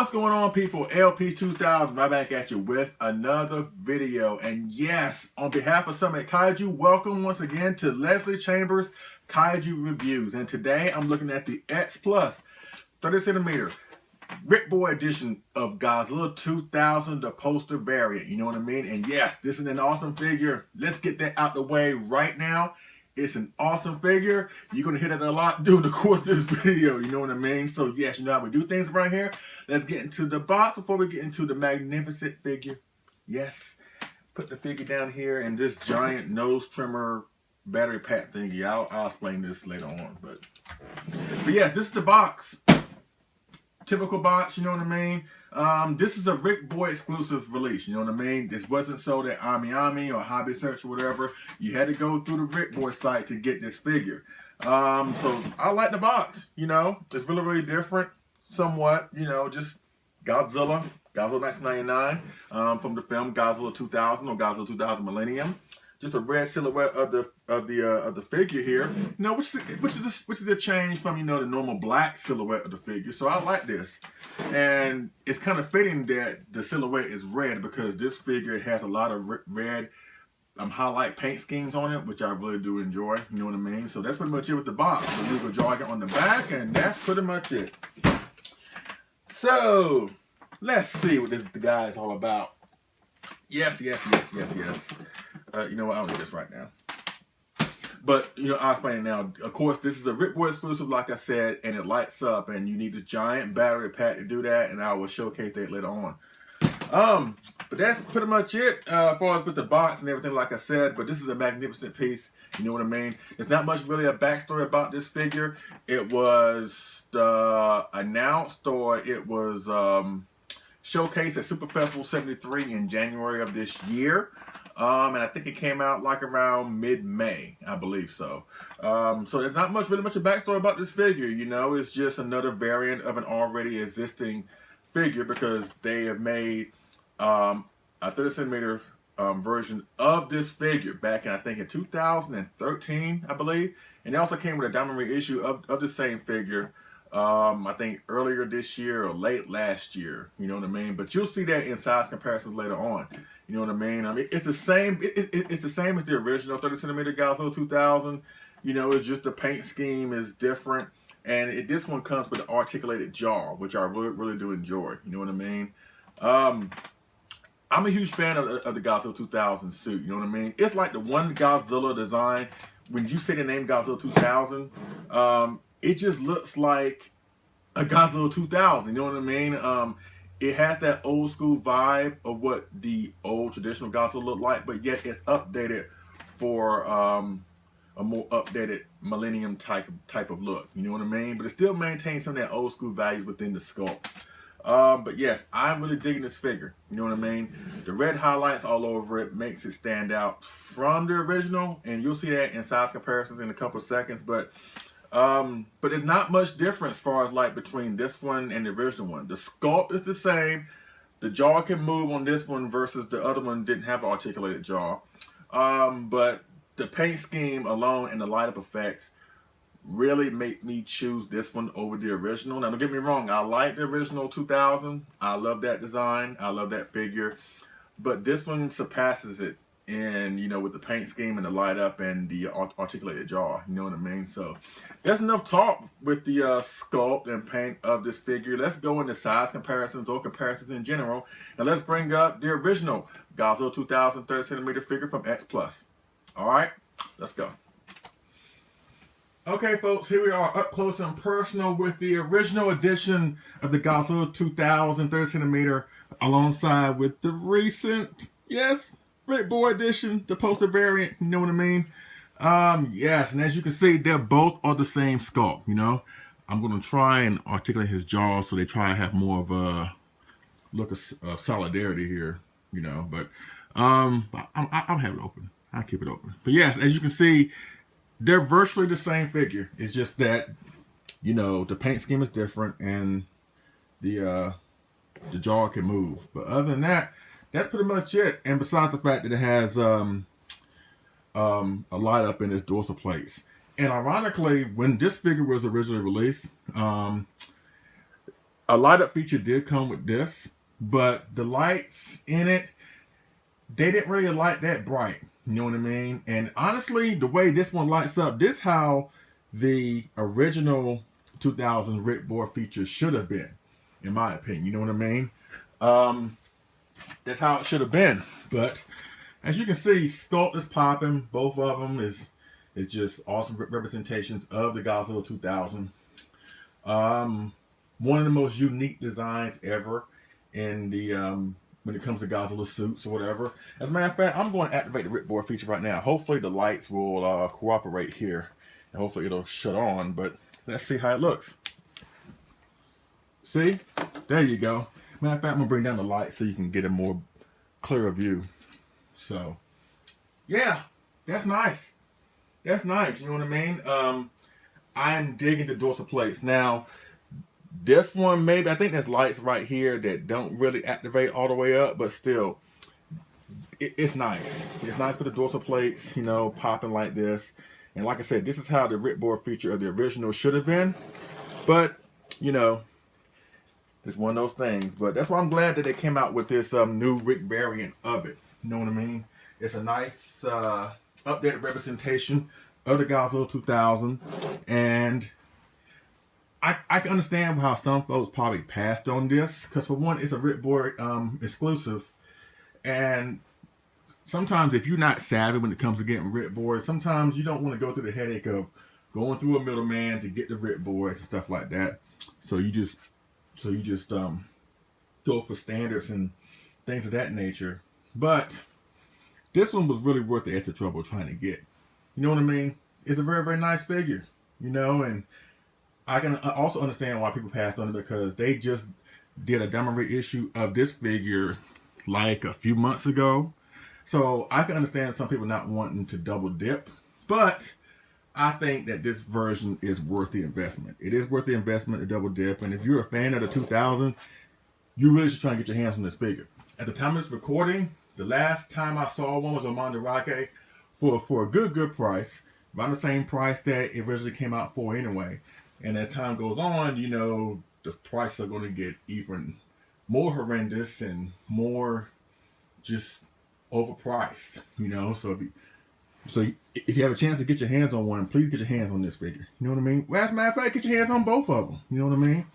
What's going on, people? LP2000 right back at you with another video. And yes, on behalf of Summit Kaiju, welcome once again to Leslie Chambers Kaiju Reviews. And today I'm looking at the X-Plus 30cm Ric Boy edition of Godzilla 2000, the poster variant. You know what I mean? And yes, this is an awesome figure. Let's get that out the way right now. It's an awesome figure. You're going to hit it a lot during the course of this video. You know what I mean? So yes, you know how we do things around here. Let's get into the box before we get into the magnificent figure. Yes. Put the figure down here and this giant nose trimmer battery pack thingy. I'll explain this later on. But yeah, this is the box. Typical box, you know what I mean? This is a Ric Boy exclusive release, you know what I mean? This wasn't sold at Ami or Hobby Search or whatever. You had to go through the Ric Boy site to get this figure. So I like the box, you know? It's really, really different, somewhat, you know, just Godzilla 1999 from the film Godzilla 2000 or Godzilla 2000 Millennium. Just a red silhouette of the figure here, you know, which is a change from, you know, the normal black silhouette of the figure. So I like this, and it's kind of fitting that the silhouette is red because this figure has a lot of red highlight paint schemes on it, which I really do enjoy. You know what I mean? So that's pretty much it with the box. The legal jargon on the back, and that's pretty much it. So let's see what the guy is all about. Yes. You know what? I don't need this right now. But, you know, I'll explain it now. Of course, this is a Ric Boy exclusive, like I said, and it lights up, and you need this giant battery pack to do that, and I will showcase that later on. But that's pretty much it as far as with the box and everything, like I said. But this is a magnificent piece. You know what I mean? There's not much really a backstory about this figure. It was announced, or it was showcased at Super Festival 73 in January of this year. And I think it came out like around mid-May, I believe so. So there's not really much a backstory about this figure, you know. It's just another variant of an already existing figure because they have made a 30cm version of this figure back in, I think, in 2013, I believe. And it also came with a diamond reissue of the same figure, I think earlier this year or late last year, you know what I mean? But you'll see that in size comparisons later on. You know what I mean? I mean, it's the same. It's the same as the original 30cm Godzilla 2000. You know, it's just the paint scheme is different, and this one comes with an articulated jaw, which I really do enjoy. You know what I mean? I'm a huge fan of the Godzilla 2000 suit. You know what I mean? It's like the one Godzilla design. When you say the name Godzilla 2000, it just looks like a Godzilla 2000. You know what I mean? It has that old school vibe of what the old traditional Godzilla looked like, but yet it's updated for a more updated Millennium type of look. You know what I mean? But it still maintains some of that old school values within the sculpt. But yes, I'm really digging this figure. You know what I mean? The red highlights all over it makes it stand out from the original, and you'll see that in size comparisons in a couple of seconds. But there's not much difference as far as like between this one and the original one. The sculpt is the same. The jaw can move on this one versus the other one didn't have an articulated jaw. But the paint scheme alone and the light up effects really make me choose this one over the original. Now don't get me wrong, I like the original 2000. I love that design. I love that figure. But this one surpasses it. And, you know, with the paint scheme and the light up and the articulated jaw, you know what I mean? So that's enough talk with the sculpt and paint of this figure. Let's go into size comparisons or comparisons in general, and let's bring up the original Godzilla 2000 30cm figure from X-Plus. All right, let's go. Okay, folks, here we are up close and personal with the original edition of the Godzilla 2000 30cm alongside with the recent, yes, Ric Boy edition, the poster variant, you know what I mean? Yes, and as you can see, they're both are the same sculpt, you know? I'm going to try and articulate his jaw so they try to have more of a look of solidarity here, you know? But I'll have it open. I'll keep it open. But yes, as you can see, they're virtually the same figure. It's just that, you know, the paint scheme is different and the jaw can move. But other than that, that's pretty much it. And besides the fact that it has a light up in its dorsal plates. And ironically, when this figure was originally released, A light up feature did come with this, but the lights in it, they didn't really light that bright. You know what I mean? And honestly, the way this one lights up, this how the original 2000 Ric Boy feature should have been, in my opinion. You know what I mean? That's how it should have been. But as you can see, Sculpt is popping. Both of them is just awesome representations of the Godzilla 2000. One of the most unique designs ever in the when it comes to Godzilla suits or whatever. As a matter of fact, I'm going to activate the Ric Boy feature right now. Hopefully the lights will cooperate here, and hopefully it'll shut on. But let's see how it looks. See, there you go. Matter of fact, I'm gonna bring down the light so you can get a more clearer view. So, yeah, that's nice. That's nice. You know what I mean? I'm digging the dorsal plates now. This one, maybe, I think there's lights right here that don't really activate all the way up, but still, it's nice. It's nice for the dorsal plates, you know, popping like this. And like I said, this is how the Ric Boy feature of the original should have been. But, you know, it's one of those things. But that's why I'm glad that they came out with this new Ric variant of it. You know what I mean? It's a nice updated representation of the Godzilla 2000. And I can understand how some folks probably passed on this, because for one, it's a Ric Boy exclusive, and sometimes if you're not savvy when it comes to getting Ric Boys, sometimes you don't want to go through the headache of going through a middleman to get the Ric Boys and stuff like that. So you just go for standards and things of that nature. But this one was really worth the extra trouble trying to get. You know what I mean? It's a very, very nice figure, you know, and I can also understand why people passed on it, because they just did a demo reissue of this figure like a few months ago. So I can understand some people not wanting to double dip, but I think that this version is worth the investment. It is worth the investment to double dip, and if you're a fan of the 2000, you really should try and get your hands on this figure. At the time of this recording, the last time I saw one was on Mandarake for a good price, around the same price that it originally came out for anyway. And as time goes on, you know, the prices are going to get even more horrendous and more just overpriced, you know. So if you have a chance to get your hands on one, please get your hands on this figure. You know what I mean? Well, as a matter of fact, get your hands on both of them. You know what I mean?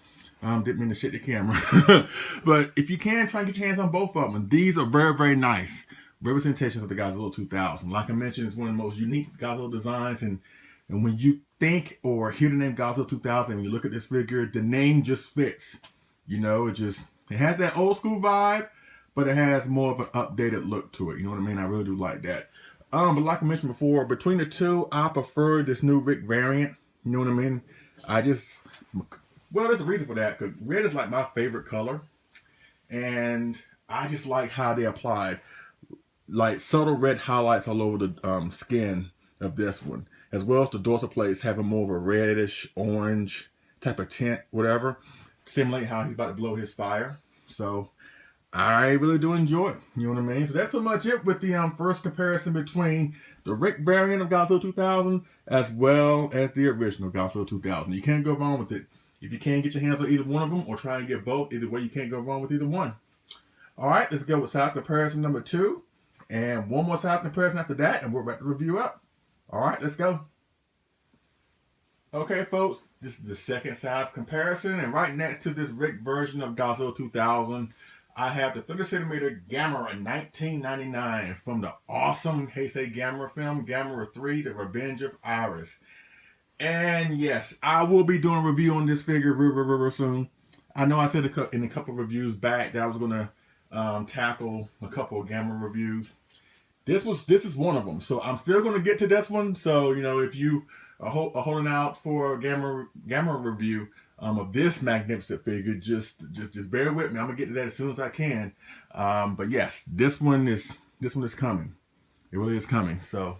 Didn't mean to shit the camera. But if you can, try and get your hands on both of them. These are very, very nice representations of the Godzilla 2000. Like I mentioned, it's one of the most unique Godzilla designs, and when you think or hear the name Godzilla 2000 and you look at this figure, the name just fits. You know, it has that old school vibe, but it has more of an updated look to it. You know what I mean? I really do like that. But like I mentioned before, between the two, I prefer this new Ric variant. You know what I mean? Well, there's a reason for that, because red is like my favorite color. And I just like how they applied like subtle red highlights all over the skin of this one, as well as the dorsal plates having more of a reddish orange type of tint, whatever, simulating how he's about to blow his fire. So I really do enjoy it. You know what I mean? So that's pretty much it with the first comparison between the Ric variant of Godzilla 2000 as well as the original Godzilla 2000. You can't go wrong with it. If you can't get your hands on either one of them, or try and get both, either way, you can't go wrong with either one. All right, let's go with size comparison number 2. And one more size comparison after that, and we'll wrap the review up. All right, let's go. Okay, folks, this is the second size comparison, and right next to this Ric version of Godzilla 2000, I have the 30cm Gamera 1999 from the awesome Heisei Gamera film, Gamera 3, The Revenge of Iris. And yes, I will be doing a review on this figure real soon. I know I said in a couple of reviews back that I was going to tackle a couple of Gamera reviews. This is one of them, so I'm still going to get to this one. So, you know, if you are holding out for a Gamera review of this magnificent figure, just bear with me. I'm gonna get to that as soon as I can. But yes, this one is coming. It really is coming. So,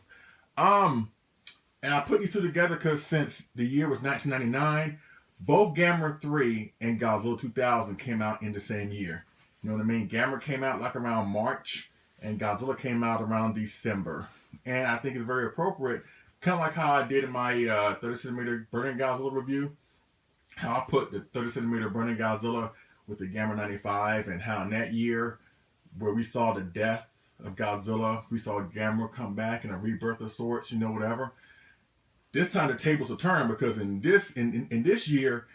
and I put these two together because since the year was 1999, both Gamera 3 and Godzilla 2000 came out in the same year. You know what I mean? Gamera came out like around March, and Godzilla came out around December. And I think it's very appropriate, kind of like how I did in my 30cm Burning Godzilla review, how I put the 30cm burning Godzilla with the Gamma 95, and how in that year where we saw the death of Godzilla, we saw Gamma come back in a rebirth of sorts, whatever. This time the tables will turn, because in this year,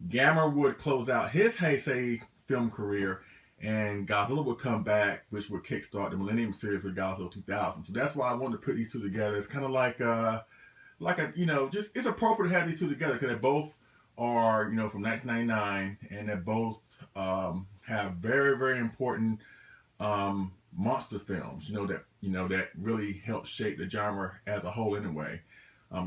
Gamma would close out his Heisei film career, and Godzilla would come back, which would kickstart the Millennium series with Godzilla 2000. So that's why I wanted to put these two together. It's kind of like a just, it's appropriate to have these two together, because they both are, from 1999, and they both have very, very important monster films, that really helped shape the genre as a whole anyway.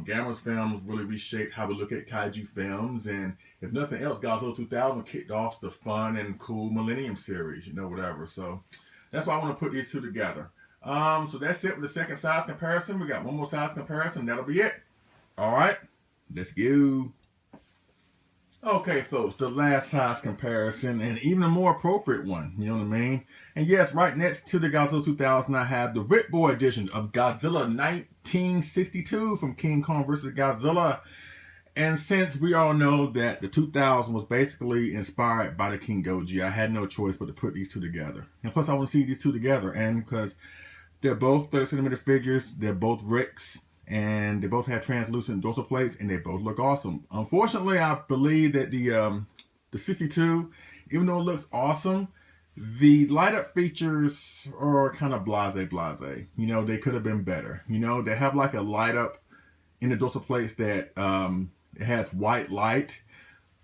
Gamma's films really reshaped how we look at kaiju films, and if nothing else, Godzilla 2000 kicked off the fun and cool Millennium series, whatever. So that's why I want to put these two together. So that's it with the second size comparison. We got one more size comparison. That'll be it. All right, let's go. Okay, folks, the last size comparison, and even a more appropriate one, you know what I mean? And yes, right next to the Godzilla 2000, I have the Ric Boy edition of Godzilla 1962 from King Kong vs. Godzilla. And since we all know that the 2000 was basically inspired by the King Goji, I had no choice but to put these two together. And plus, I want to see these two together, and because they're both 30cm figures, they're both Rics, and they both have translucent dorsal plates, and they both look awesome. Unfortunately, I believe that the 62, even though it looks awesome, the light up features are kind of blase. They could have been better. They have like a light up in the dorsal plates that it has white light,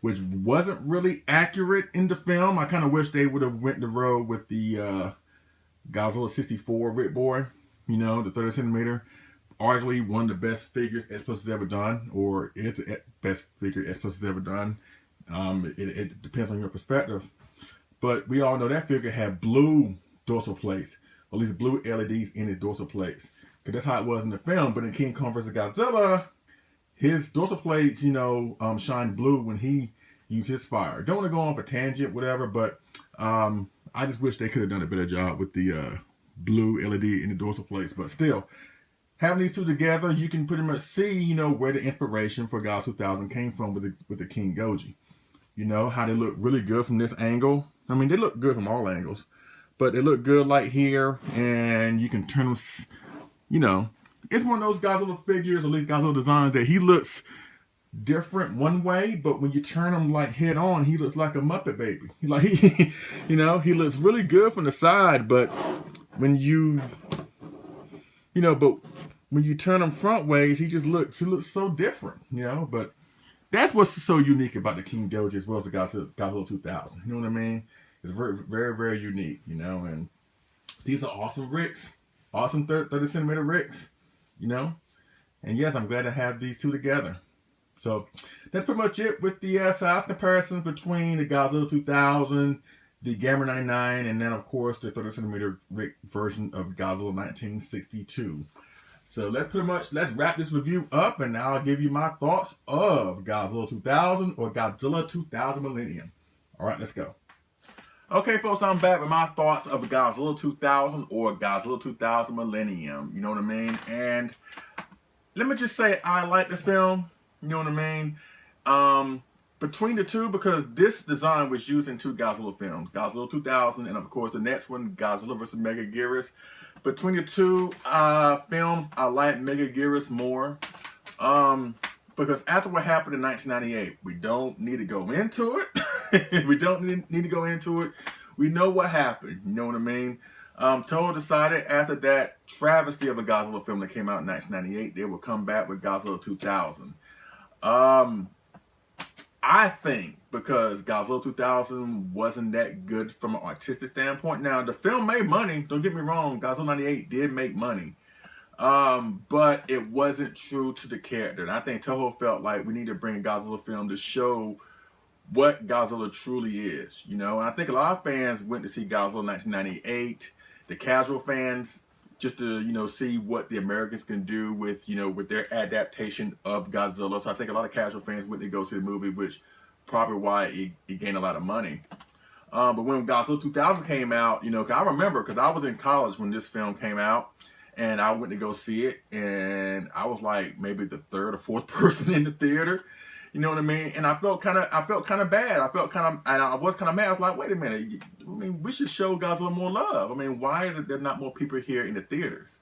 which wasn't really accurate in the film. I kind of wish they would have went the road with the Godzilla 64 Ric Boy, the 30cm. Arguably one of the best figures X-Plus has ever done, or it's the best figure X-Plus has ever done. It depends on your perspective. But we all know that figure had blue dorsal plates, or at least blue LEDs in his dorsal plates. Because that's how it was in the film. But in King Kong vs. Godzilla, his dorsal plates, shine blue when he used his fire. Don't want to go on for tangent, whatever, but I just wish they could have done a better job with the blue LED in the dorsal plates. But still, having these two together, you can pretty much see, where the inspiration for Godzilla 2000 came from with the King Goji. How they look really good from this angle. I mean, they look good from all angles, but they look good like here, and you can turn them, it's one of those Godzilla figures, or at least Godzilla designs, that he looks different one way, but when you turn him like head on, he looks like a Muppet baby. He looks really good from the side, but when you turn him front ways, he looks so different, but that's what's so unique about the King Goji as well as the Godzilla 2000. You know what I mean? It's very, very, very unique, and these are awesome Rics, awesome 30cm Rics, and yes, I'm glad to have these two together. So that's pretty much it with the size comparisons between the Godzilla 2000, the Gamma 99, and then of course the 30cm Ric version of Godzilla 1962. So let's wrap this review up, and now I'll give you my thoughts of Godzilla 2000 or Godzilla 2000 Millennium. All right, let's go. Okay, folks, I'm back with my thoughts of Godzilla 2000 or Godzilla 2000 Millennium. You know what I mean? And let me just say, I like the film. You know what I mean? Between the two, because this design was used in two Godzilla films, Godzilla 2000, and of course the next one, Godzilla vs. Megaguirus. Between the two films, I like Megaguirus more. Because after what happened in 1998, we don't need to go into it. We don't need to go into it. We know what happened. You know what I mean? Toho decided after that travesty of a Godzilla film that came out in 1998, they would come back with Godzilla 2000. I think because Godzilla 2000 wasn't that good from an artistic standpoint. Now, the film made money. Don't get me wrong. Godzilla 98 did make money. But it wasn't true to the character. And I think Toho felt like we need to bring a Godzilla film to show what Godzilla truly is. And I think a lot of fans went to see Godzilla 1998. The casual fans, just to, see what the Americans can do with, with their adaptation of Godzilla. So I think a lot of casual fans went to go see the movie, which probably why it gained a lot of money. But when Godzilla 2000 came out, cause I remember, because I was in college when this film came out, and I went to go see it, and I was like maybe the third or fourth person in the theater. You know what I mean? And I felt kind of bad. I was kind of mad. I was like, wait a minute. I mean, we should show Godzilla more love. I mean, why is there not more people here in the theaters?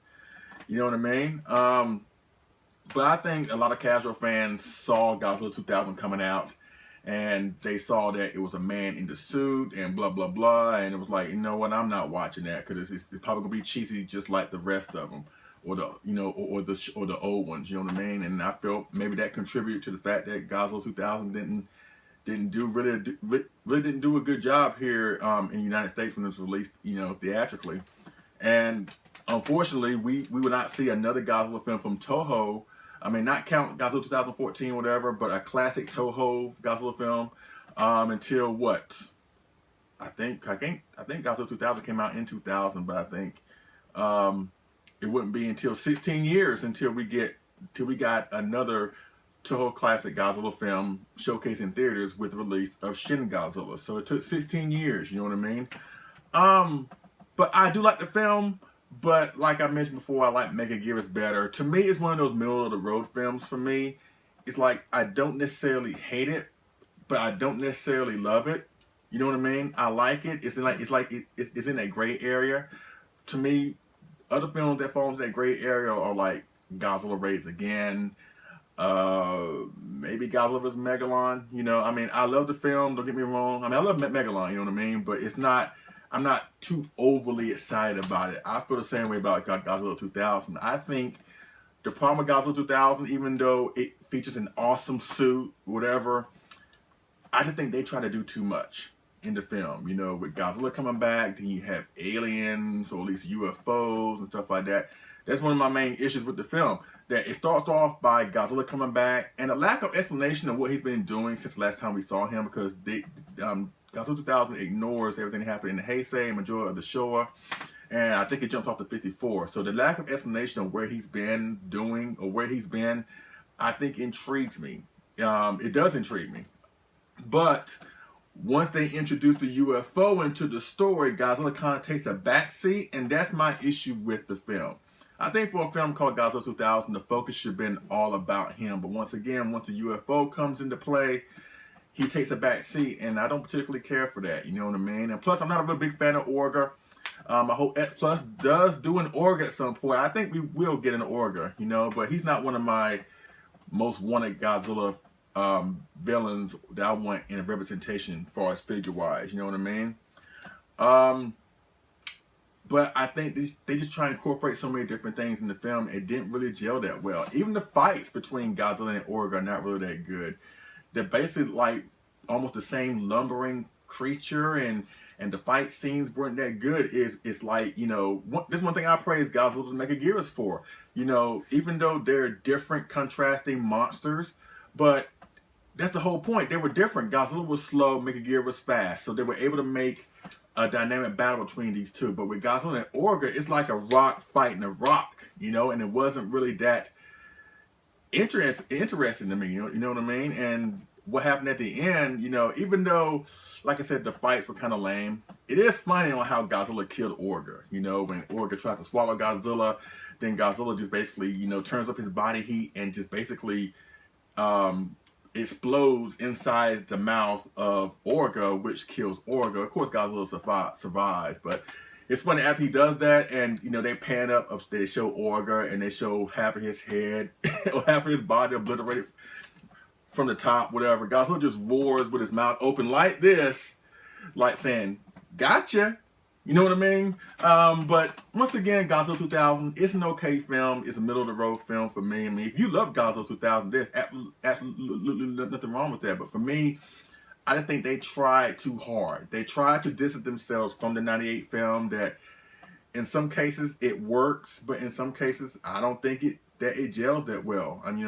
You know what I mean? But I think a lot of casual fans saw Godzilla 2000 coming out, and they saw that it was a man in the suit and blah blah blah, and it was like, you know what? I'm not watching that because it's probably gonna be cheesy just like the rest of them. Or the or the old ones, you know what I mean? And I felt maybe that contributed to the fact that Godzilla 2000 didn't do a good job here in the United States when it was released, theatrically. And unfortunately, we will not see another Godzilla film from Toho. I mean, not count Godzilla 2014 or whatever, but a classic Toho Godzilla film until what? I think Godzilla 2000 came out in 2000, but I think it wouldn't be until 16 years until we got another Toho classic Godzilla film showcasing theaters with the release of Shin Godzilla. So it took 16 years, you know what I mean? But I do like the film, but like I mentioned before, I like Megaguirus better. To me, it's one of those middle of the road films for me. It's like I don't necessarily hate it, but I don't necessarily love it. You know what I mean? I like it. It's in that gray area. To me, other films that fall into that gray area are like Godzilla Raids Again, maybe Godzilla vs. Megalon. I mean, I love the film, don't get me wrong. I mean, I love Megalon, you know what I mean? But I'm not too overly excited about it. I feel the same way about Godzilla 2000. I think the problem with Godzilla 2000, even though it features an awesome suit, whatever, I just think they try to do too much in the film. With Godzilla coming back, then you have aliens or at least UFOs and stuff like that. That's one of my main issues with the film. That it starts off by Godzilla coming back and a lack of explanation of what he's been doing since the last time we saw him, because Godzilla 2000 ignores everything that happened in the Heisei, majority of the Showa, and I think it jumps off to 54. So the lack of explanation of where he's been doing or where he's been, I think intrigues me. It does intrigue me. But once they introduce the UFO into the story, Godzilla kind of takes a backseat, and that's my issue with the film. I think for a film called Godzilla 2000, the focus should have been all about him. But once again, once the UFO comes into play, he takes a backseat, and I don't particularly care for that. You know what I mean? And plus, I'm not a real big fan of Orga. I hope X-Plus does do an Orga at some point. I think we will get an Orga, but he's not one of my most wanted Godzilla villains that I want in a representation as far as figure-wise, you know what I mean? But I think they just try and incorporate so many different things in the film. It didn't really gel that well. Even the fights between Godzilla and Orga are not really that good. They're basically like almost the same lumbering creature, and the fight scenes weren't that good. It's like, this one thing I praise Godzilla and Megaguirus for. Even though they're different contrasting monsters, but that's the whole point. They were different. Godzilla was slow, Megaguirus was fast. So they were able to make a dynamic battle between these two. But with Godzilla and Orga, it's like a rock fighting a rock, and it wasn't really that interesting to me, you know what I mean? And what happened at the end, even though, like I said, the fights were kind of lame, it is funny on how Godzilla killed Orga. When Orga tries to swallow Godzilla, then Godzilla just basically, turns up his body heat and just basically explodes inside the mouth of Orga, which kills Orga. Of course, Godzilla survives, but it's funny after he does that, and they pan up, they show Orga, and they show half of his head or half of his body obliterated from the top, whatever. Godzilla just roars with his mouth open like this, like saying, "Gotcha." You know what I mean? But once again, Godzilla 2000, it's an okay film. It's a middle of the road film for me. I mean, if you love Godzilla 2000, there's absolutely nothing wrong with that. But for me, I just think they tried too hard. They tried to distance themselves from the 98 film that in some cases it works, but in some cases I don't think it gels that well. And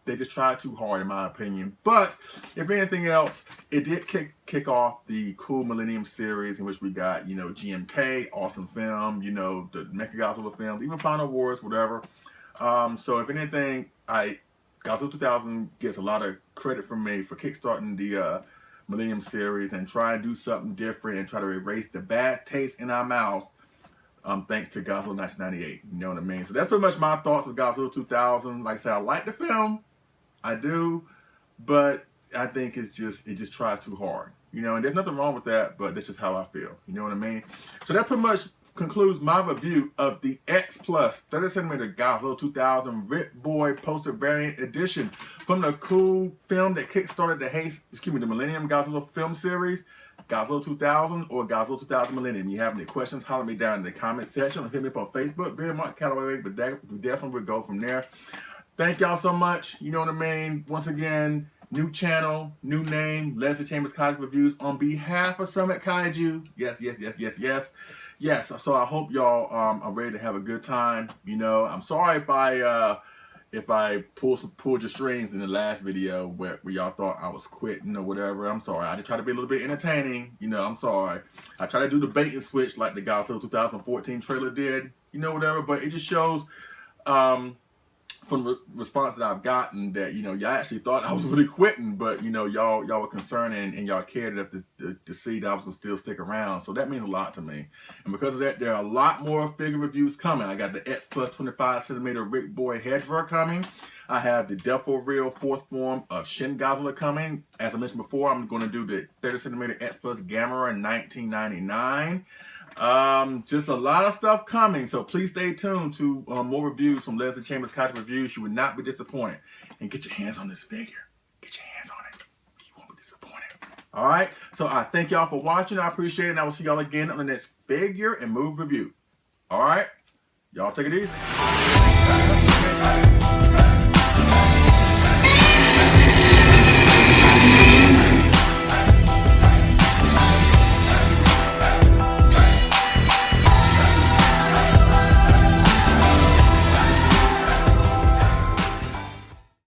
they just tried too hard in my opinion. But if anything else, it did kick off the Cool Millennium series in which we got, GMK, awesome film, the Mechagodzilla films, even Final Wars, whatever. So if anything, Godzilla 2000 gets a lot of credit from me for kickstarting the Millennium series and try and do something different and try to erase the bad taste in our mouth, thanks to Godzilla 1998. You know what I mean? So that's pretty much my thoughts of Godzilla 2000. Like I said, I like the film. I do, but I think it just tries too hard. You know, and there's nothing wrong with that, but that's just how I feel. You know what I mean? So that pretty much concludes my review of the X-Plus 30cm Godzilla 2000 Ric Boy Poster Variant Edition from the cool film that kickstarted the Millennium Godzilla film series, Godzilla 2000 or Godzilla 2000 Millennium. You have any questions, holler me down in the comment section or hit me up on Facebook, very much Callaway, but we definitely will go from there. Thank y'all so much. You know what I mean? Once again, new channel, new name, Leslie Chambers Kaiju Reviews on behalf of Summit Kaiju. Yes, yes, yes, yes, yes. Yes, so I hope y'all are ready to have a good time. You know, I'm sorry if I pulled your strings in the last video where y'all thought I was quitting or whatever. I'm sorry. I just try to be a little bit entertaining. You know, I'm sorry. I try to do the bait and switch like the Godzilla 2014 trailer did. You know, whatever. But it just shows from the response that I've gotten that, you know, y'all actually thought I was really quitting, but, you know, y'all were concerned and y'all cared enough to see that I was going to still stick around. So that means a lot to me. And because of that, there are a lot more figure reviews coming. I got the X-Plus 25cm Ric Boy Hedra coming. I have the Defo Real fourth form of Shin Godzilla coming. As I mentioned before, I'm going to do the 30cm X-Plus Gamera in 1999. Just a lot of stuff coming, so please stay tuned to more reviews from Leslie Chambers Kaiju Reviews. You would not be disappointed. And get your hands on this figure. Get your hands on it. You won't be disappointed. Alright, so I thank y'all for watching. I appreciate it, and I will see y'all again on the next figure and move review. Alright, y'all take it easy.